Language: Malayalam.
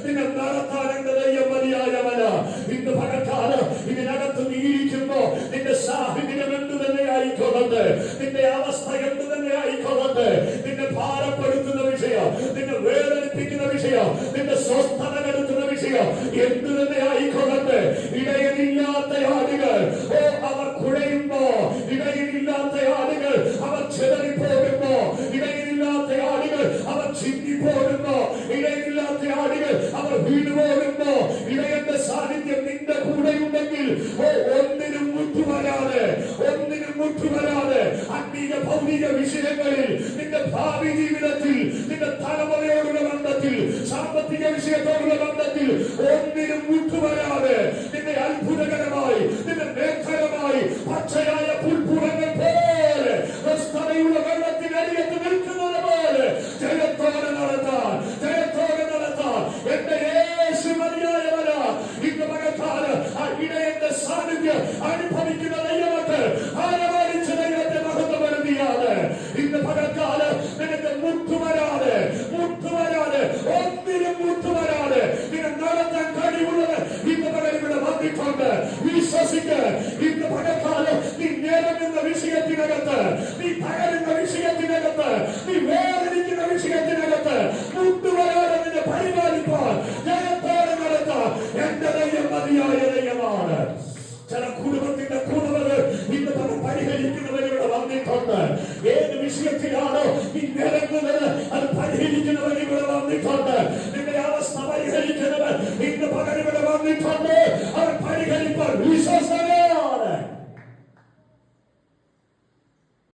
നിങ്ങൾ നടത്താൻ എന്റെ ദൈവം മതിയായവന. ഇന്ന് പകൽക്കാലം ഇതിനകത്ത് നീയിരിക്കുമ്പോ നിന്റെ സാഹചര്യം എന്ത് തന്നെ ആയിക്കൊള്ളട്ടെ, നിന്റെ അവസ്ഥ എന്ത് തന്നെ ആയിക്കൊള്ളട്ടെ, നിന്നെ ഭാരപ്പെടുത്തുന്ന വിഷയം, നിന്നെ വേദനിപ്പിക്കുന്ന വിഷയം, നിന്റെ സ്വസ്ഥത കെടുത്തുന്ന വിഷയം എന്ത് തന്നെ ആയിക്കൊള്ളട്ടെ, ഇടയനില്ലാത്ത ആടുകൾ അവർ കുഴയുമ്പോ, ഇടയനില്ലാത്ത ആടുകൾ അവർ ചിതറിപ്പോകുമ്പോ, ഇടയനില്ലാത്ത ആടുകൾ അവർ ചിന്തിപ്പോകുമ്പോ, ഇടയനില്ലാത്ത ആടുകൾ അവർ വീണുപോകുമ്പോ, ഇടയന്റെ സാന്നിധ്യം നിന്റെ കൂടെയുണ്ടെങ്കിൽ ഒന്നിനും മുട്ടുവരാതെ, ഒന്നിനും മുട്ടുവരാതെ ആത്മീയ ഭൗതിക വിഷയങ്ങളിൽ, നിന്റെ ഭാവി ജീവിതത്തിൽ, നിന്റെ തലമുറയോടുള്ള ബന്ധത്തിൽ, സാമ്പത്തിക വിഷയത്തോടുള്ള ബന്ധത്തിൽ ഒന്നിനും മുട്ടുവരാതെ